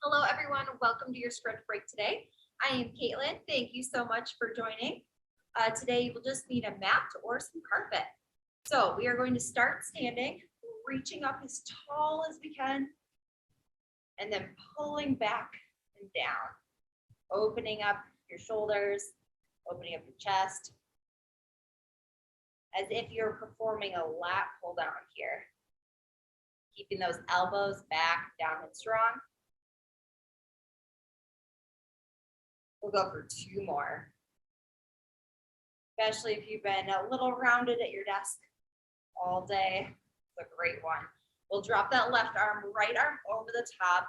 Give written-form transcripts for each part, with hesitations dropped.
Hello, everyone. Welcome to your stretch break today. I am Caitlin. Thank you so much for joining. Today, you will just need a mat or some carpet. So we are going to start standing, reaching up as tall as we can, and then pulling back and down, opening up your shoulders, opening up your chest, as if you're performing a lat pull down here. Keeping those elbows back, down and strong. We'll go for 2 more. Especially if you've been a little rounded at your desk all day. It's a great one. We'll drop that left arm, right arm over the top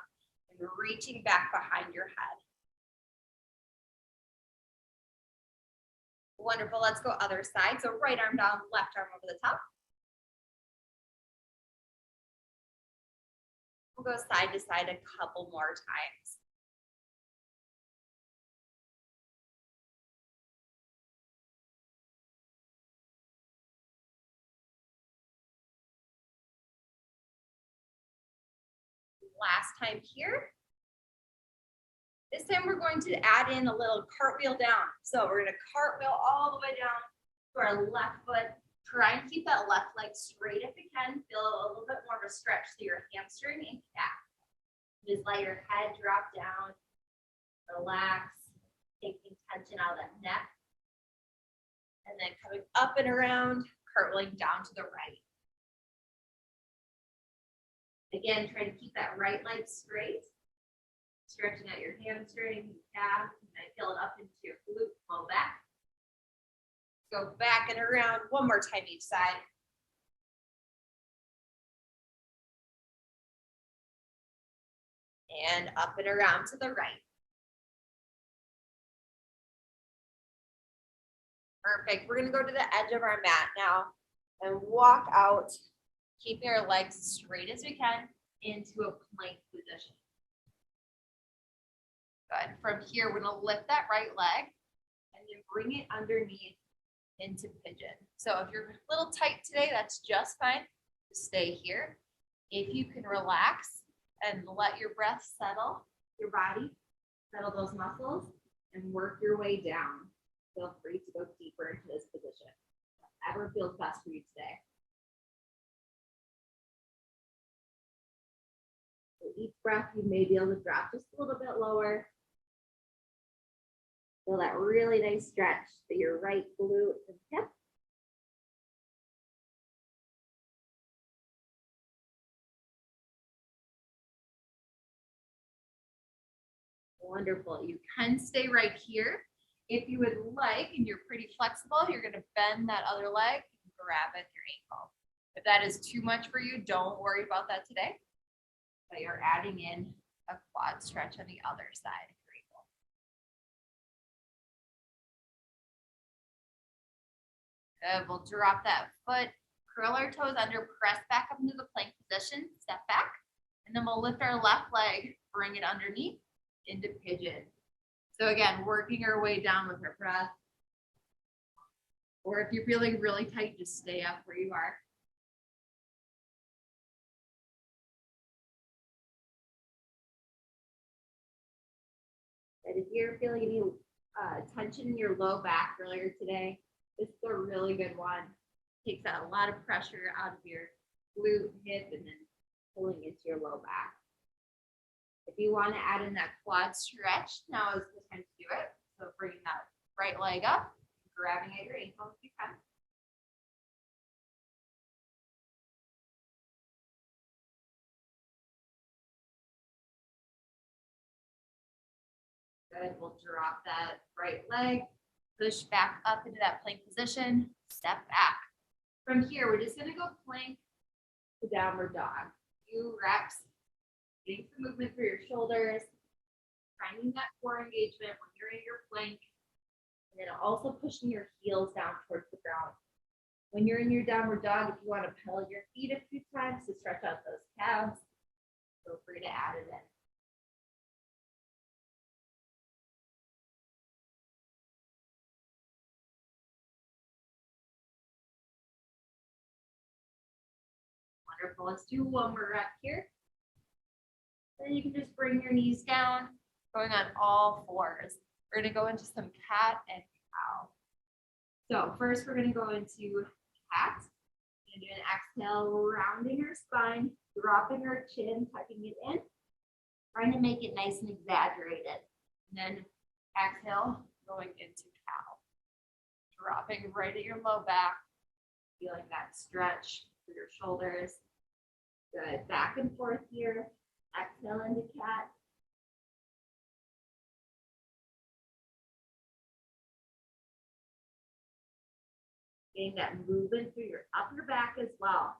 and reaching back behind your head. Wonderful. Let's go other side. So right arm down, left arm over the top. We'll go side to side a couple more times. Last time here. This time we're going to add in a little cartwheel down. So we're going to cartwheel all the way down to our left foot. Try and keep that left leg straight if you can. Feel a little bit more of a stretch to your hamstring and calf. Just let your head drop down. Relax. Taking tension out of that neck. And then coming up and around, cartwheeling down to the right. Again, try to keep that right leg straight. Stretching out your hamstring, calf, and feel it up into your glute, pull back. Go back and around one more time each side. And up and around to the right. Perfect. We're going to go to the edge of our mat now and walk out, keeping our legs straight as we can into a plank position. Good. From here, we're going to lift that right leg and then bring it underneath into pigeon. So if you're a little tight today, that's just fine. Just stay here. If you can relax and let your breath settle your body, settle those muscles, and work your way down, feel free to go deeper into this position. Whatever feels best for you today. So each breath, you may be able to drop just a little bit lower. Feel that really nice stretch to your right glute and hip. Wonderful. You can stay right here. If you would like, and you're pretty flexible, you're going to bend that other leg and grab at your ankle. If that is too much for you, don't worry about that today. But you're adding in a quad stretch on the other side. Good. We'll drop that foot, curl our toes under, press back up into the plank position, step back, and then we'll lift our left leg, bring it underneath into pigeon. So again, working our way down with our breath. Or if you're feeling really tight, just stay up where you are. And if you're feeling any tension in your low back earlier today, this is a really good one. Takes out a lot of pressure out of your glute, hip, and then pulling into your low back. If you want to add in that quad stretch, now is the time to do it. So bringing that right leg up, grabbing at your ankle if you can. Good. We'll drop that right leg. Push back up into that plank position, step back. From here, we're just going to go plank to downward dog. 2 reps, getting some movement through your shoulders, finding that core engagement when you're in your plank, and then also pushing your heels down towards the ground. When you're in your downward dog, if you want to pedal your feet a few times to stretch out those calves, feel free to add it in. Wonderful. Let's do one more rep here. Then you can just bring your knees down, going on all fours. We're gonna go into some cat and cow. So first we're gonna go into cat. We're gonna do an exhale, rounding our spine, dropping our chin, tucking it in, trying to make it nice and exaggerated. And then exhale, going into cow. Dropping right at your low back, feeling that stretch through your shoulders. Good, back and forth here. Exhale into cat. Getting that movement through your upper back as well.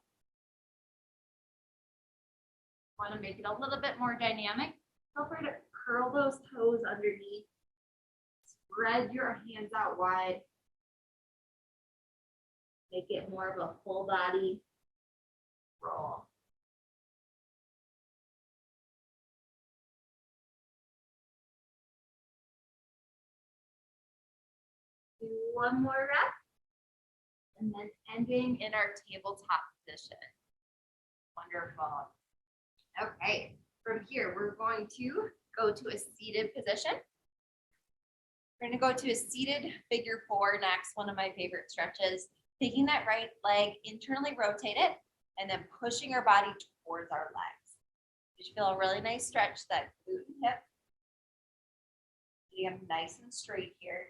Want to make it a little bit more dynamic? Feel free to curl those toes underneath. Spread your hands out wide. Make it more of a full body roll. Do one more rep. And then ending in our tabletop position. Wonderful. Okay, from here, we're going to go to a seated position. We're gonna go to a seated figure four next, one of my favorite stretches. Taking that right leg, internally rotate it, and then pushing our body towards our legs. You should feel a really nice stretch, that glute and hip. Getting them nice and straight here.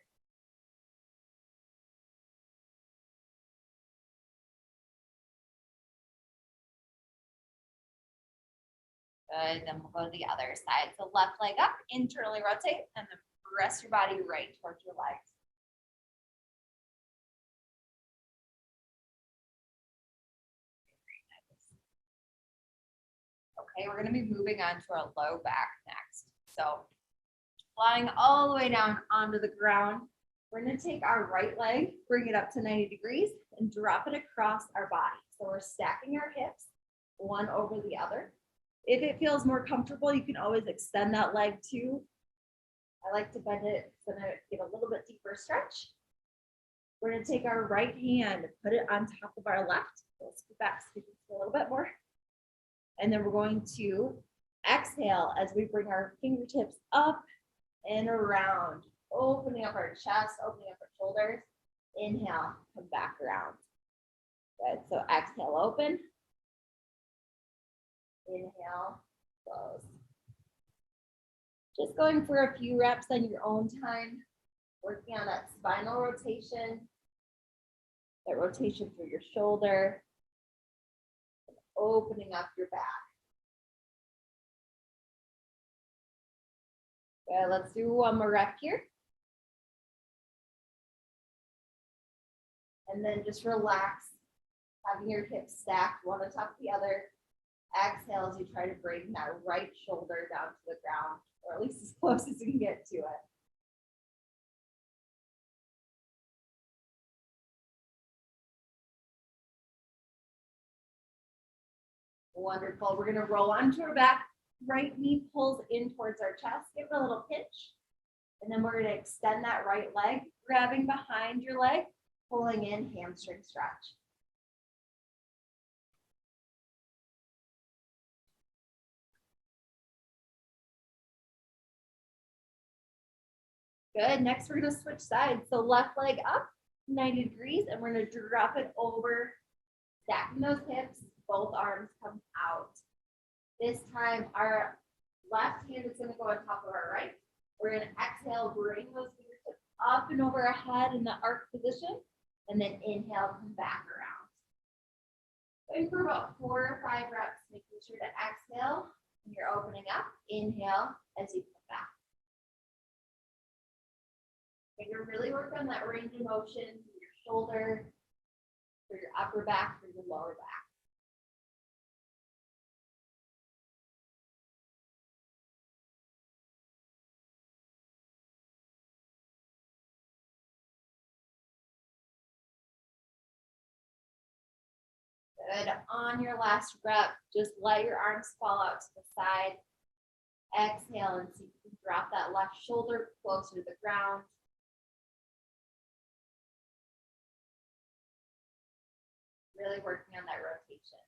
Good, then we'll go to the other side. So left leg up, internally rotate, and then press your body right towards your legs. Okay, we're gonna be moving on to our low back next. So flying all the way down onto the ground, we're gonna take our right leg, bring it up to 90 degrees, and drop it across our body. So we're stacking our hips, one over the other. If it feels more comfortable, you can always extend that leg too. I like to bend it so that I get a little bit deeper stretch. We're gonna take our right hand, put it on top of our left. We'll scoot back, scoot a little bit more. And then we're going to exhale as we bring our fingertips up and around, opening up our chest, opening up our shoulders. Inhale, come back around. Good, so exhale, open. Inhale, close. Just going for a few reps on your own time, working on that spinal rotation, that rotation through your shoulder, opening up your back. Good, let's do one more rep here. And then just relax, having your hips stacked one on top of the other. Exhale as you try to bring that right shoulder down to the ground, or at least as close as you can get to it. Wonderful. We're going to roll onto our back. Right knee pulls in towards our chest. Give it a little pinch. And then we're going to extend that right leg, grabbing behind your leg, pulling in, hamstring stretch. Good. Next, we're going to switch sides. So left leg up 90 degrees, and we're going to drop it over, stacking those hips. Both arms come out. This time, our left hand is going to go on top of our right. We're going to exhale, bring those fingertips up and over our head in the arc position, and then inhale, come back around. Going for about 4 or 5 reps, making sure to exhale when you're opening up. Inhale as you come back. And you're really working on that range of motion through your shoulder, through your upper back, through your lower back. Good. On your last rep, just let your arms fall out to the side. Exhale and see if you can drop that left shoulder closer to the ground. Really working on that rotation.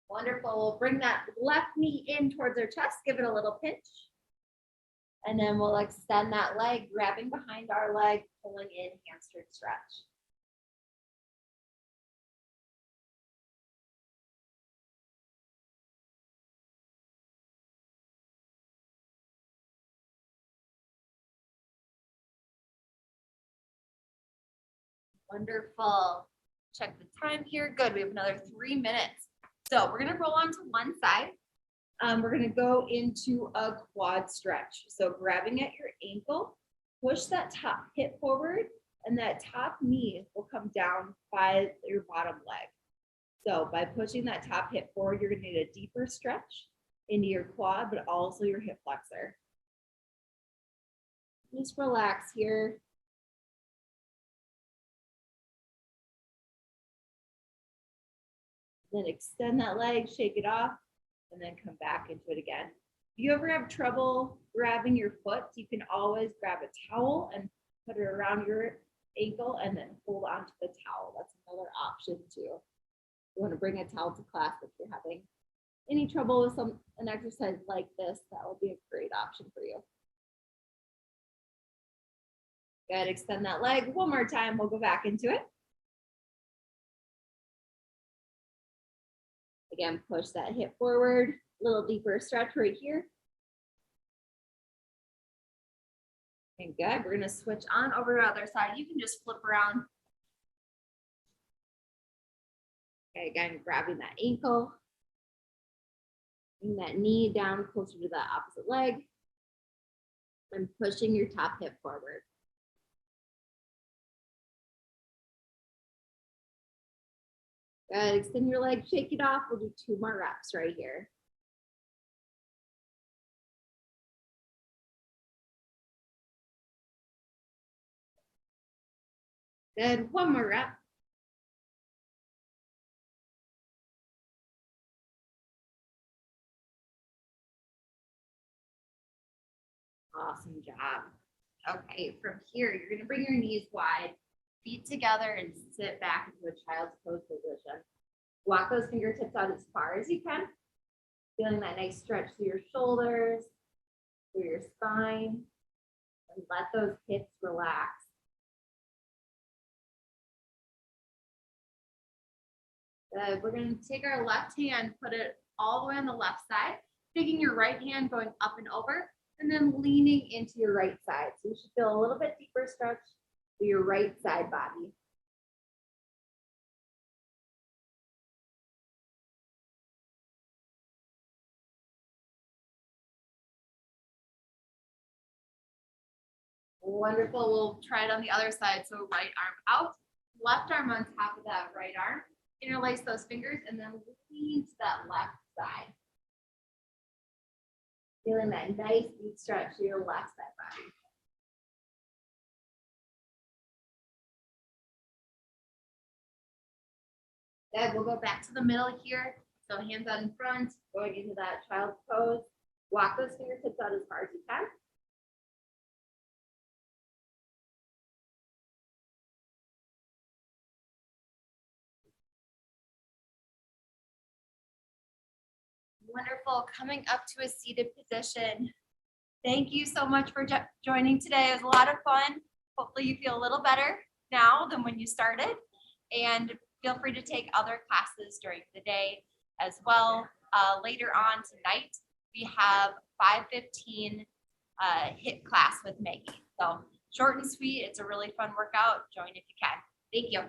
Wonderful. We'll bring that left knee in towards our chest, give it a little pinch. And then we'll extend that leg, grabbing behind our leg, pulling in, hamstring stretch. Wonderful. Check the time here. Good. We have another 3 minutes. So we're going to roll onto one side. We're going to go into a quad stretch. So grabbing at your ankle, push that top hip forward, and that top knee will come down by your bottom leg. So by pushing that top hip forward, you're going to need a deeper stretch into your quad, but also your hip flexor. Just relax here. Then extend that leg, shake it off, and then come back into it again. If you ever have trouble grabbing your foot, you can always grab a towel and put it around your ankle and then hold onto the towel. That's another option too. You want to bring a towel to class if you're having any trouble with an exercise like this, that will be a great option for you. Good, extend that leg one more time. We'll go back into it. Again, push that hip forward, a little deeper stretch right here. And good, we're gonna switch on over to the other side. You can just flip around. Okay, again, grabbing that ankle. Bring that knee down closer to that opposite leg. And pushing your top hip forward. Good, extend your leg, shake it off. We'll do 2 more reps right here. Good, 1 more rep. Awesome job. Okay, from here, you're gonna bring your knees wide, feet together, and sit back into a child's pose position. Walk those fingertips out as far as you can. Feeling that nice stretch through your shoulders, through your spine, and let those hips relax. Good. We're going to take our left hand, put it all the way on the left side, taking your right hand, going up and over, and then leaning into your right side. So you should feel a little bit deeper stretch through your right side body. Wonderful. We'll try it on the other side. So right arm out, left arm on top of that right arm. Interlace those fingers and then lean to that left side. Feeling that nice deep stretch to your left side body. Good. We'll go back to the middle here. So hands out in front, going into that child's pose. Walk those fingertips out as far as you can. Wonderful. Coming up to a seated position. Thank you so much for joining today. It was a lot of fun. Hopefully you feel a little better now than when you started. And feel free to take other classes during the day as well. Later on tonight, we have 5:15 HIIT class with Maggie. So short and sweet. It's a really fun workout. Join if you can. Thank you.